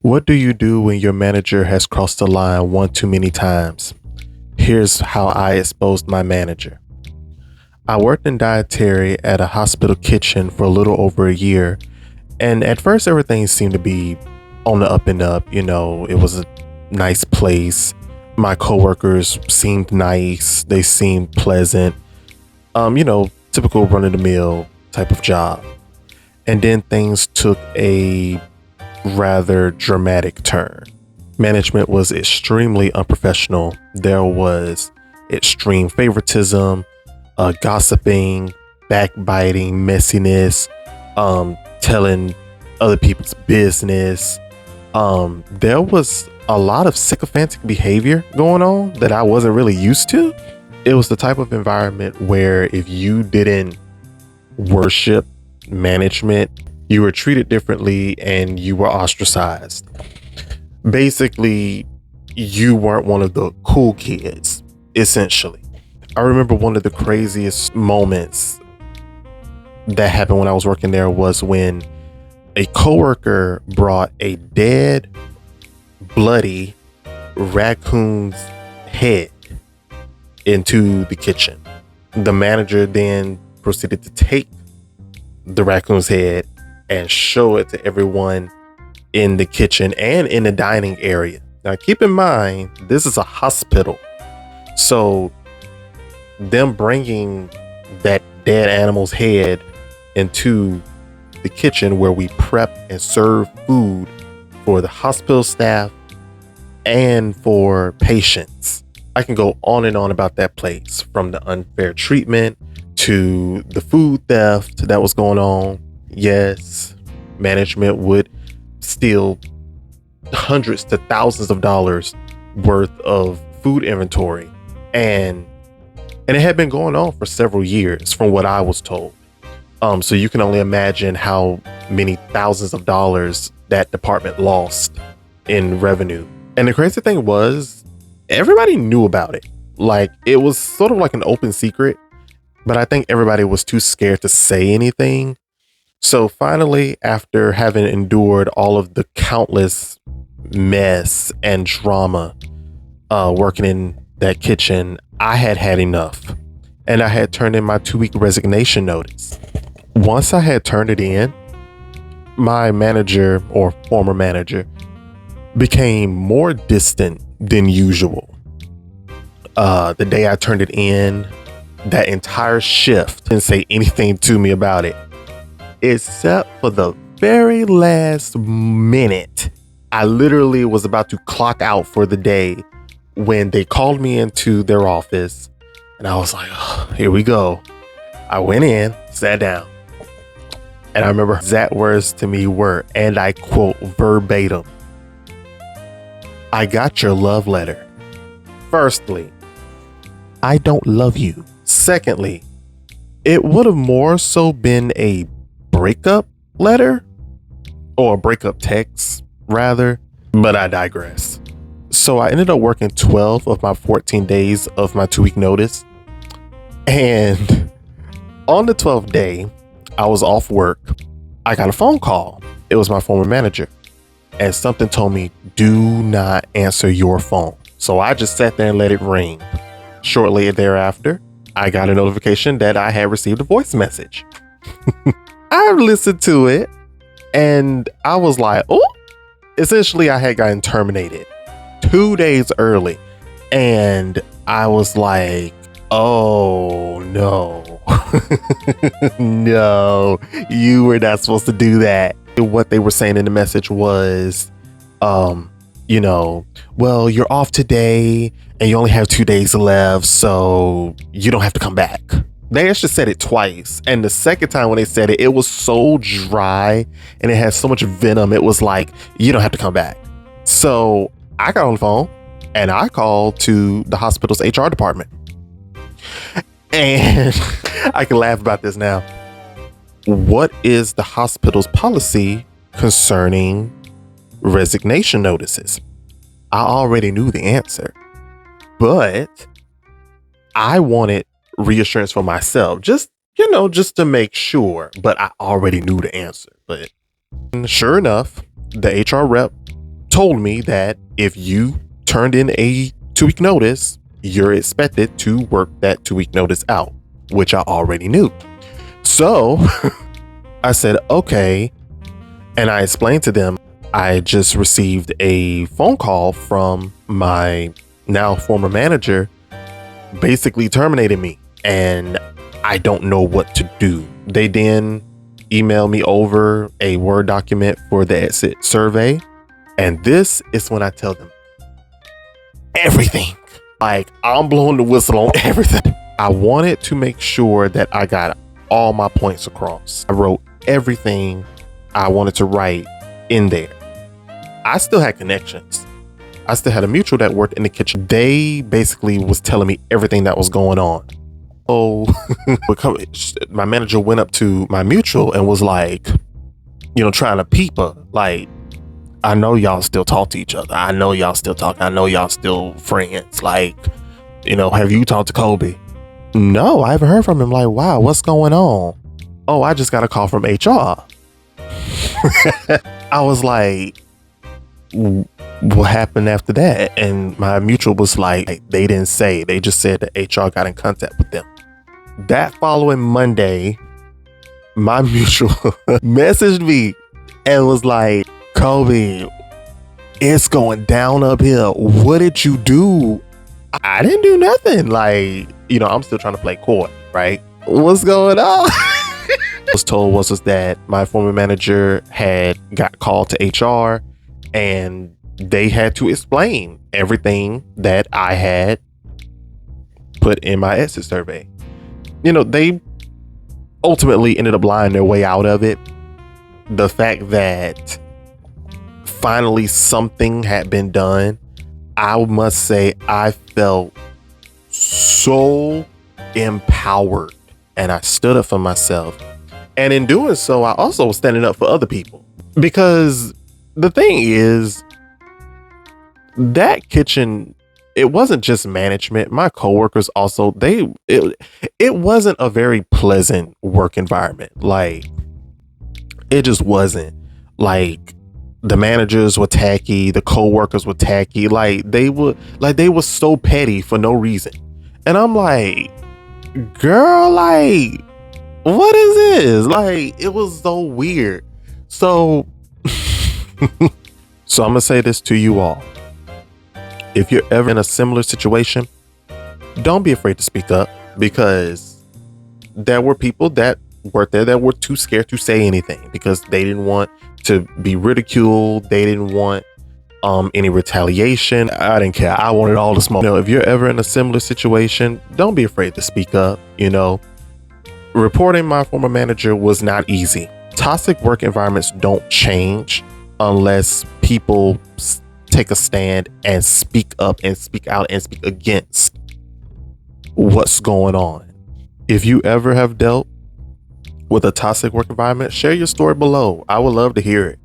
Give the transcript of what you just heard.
What do you do when your manager has crossed the line one too many times? Here's how I exposed my manager. I worked in dietary at a hospital kitchen for a little over a year, and at first everything seemed to be on the up and up. It was a nice place. My coworkers seemed nice, they seemed pleasant. Typical run of the mill type of job. And then things took a rather dramatic turn. Management was extremely unprofessional. There was extreme favoritism, gossiping, backbiting, messiness, telling other people's business. There was a lot of sycophantic behavior going on that I wasn't really used to. It was the type of environment where if you didn't worship management, you were treated differently and you were ostracized. Basically, you weren't one of the cool kids, essentially. I remember one of the craziest moments that happened when I was working there was when a coworker brought a dead, bloody raccoon's head into the kitchen. The manager then proceeded to take the raccoon's head and show it to everyone in the kitchen and in the dining area. Now, keep in mind, this is a hospital. So them bringing that dead animal's head into the kitchen where we prep and serve food for the hospital staff and for patients. I can go on and on about that place, from the unfair treatment to the food theft that was going on. Yes, management would steal hundreds to thousands of dollars worth of food inventory, and it had been going on for several years from what I was told. So you can only imagine how many thousands of dollars that department lost in revenue. And the crazy thing was, everybody knew about it. Like, it was sort of like an open secret, but I think everybody was too scared to say anything. So finally, after having endured all of the countless mess and drama working in that kitchen, I had had enough. And I had turned in my 2-week resignation notice. Once I had turned it in, my manager, or former manager, became more distant than usual. The day I turned it in, that entire shift didn't say anything to me about it, except for the very last minute. I literally was about to clock out for the day when they called me into their office, and I was like, oh, here we go. I went in, sat down, and I remember exact words to me were, and I quote verbatim, "I got your love letter. Firstly, I don't love you. Secondly, it would have more so been a breakup letter, or a breakup text rather, but I digress." So I ended up working 12 of my 14 days of my 2-week notice. And on the 12th day, I was off work. I got a phone call. It was my former manager. And something told me, do not answer your phone. So I just sat there and let it ring. Shortly thereafter, I got a notification that I had received a voice message. I listened to it and I was like, oh, essentially I had gotten terminated 2 days early. And I was like, oh no, no, you were not supposed to do that. What they were saying in the message was, well, you're off today and you only have 2 days left, so you don't have to come back. They actually said it twice. And the second time when they said it, it was so dry and it had so much venom. It was like, you don't have to come back. So I got on the phone and I called to the hospital's HR department. And I can laugh about this now. What is the hospital's policy concerning resignation notices? I already knew the answer, but I wanted reassurance for myself, just to make sure, but I already knew the answer. But sure enough, the HR rep told me that if you turned in a 2-week notice, you're expected to work that 2-week notice out, which I already knew. So I said, okay. And I explained to them, I just received a phone call from my now former manager, basically terminating me, and I don't know what to do. They then emailed me over a Word document for the exit survey. And this is when I tell them everything. Like, I'm blowing the whistle on everything. I wanted to make sure that I got all my points across. I wrote everything I wanted to write in there. I still had connections. I still had a mutual that worked in the kitchen. They basically was telling me everything that was going on. Oh, my manager went up to my mutual and was like, trying to peep her. Like, I know y'all still talk to each other. I know y'all still talk. I know y'all still friends. Like, have you talked to Kobe? No, I haven't heard from him. Like, wow, what's going on? Oh, I just got a call from HR. I was like, what happened after that? And my mutual was like, they didn't say. They just said that HR got in contact with them. That following Monday, my mutual messaged me and was like, Kobe, it's going down uphill. What did you do? I didn't do nothing. Like, I'm still trying to play coy, right? What's going on? I was told was that my former manager had got called to HR and they had to explain everything that I had put in my exit survey. They ultimately ended up lying their way out of it. The fact that finally something had been done, I must say I felt so empowered, and I stood up for myself. And in doing so, I also was standing up for other people, because the thing is, that kitchen, it wasn't just management. My coworkers also, it wasn't a very pleasant work environment. Like, it just wasn't. Like, the managers were tacky, the coworkers were tacky. They were so petty for no reason. And I'm like, girl, like, what is this? Like, it was so weird. So I'm gonna say this to you all. If you're ever in a similar situation, don't be afraid to speak up, because there were people that worked there that were too scared to say anything because they didn't want to be ridiculed. They didn't want any retaliation. I didn't care. I wanted all the smoke. If you're ever in a similar situation, don't be afraid to speak up. Reporting my former manager was not easy. Toxic work environments don't change unless people take a stand and speak up and speak out and speak against what's going on. If you ever have dealt with a toxic work environment, share your story below. I would love to hear it.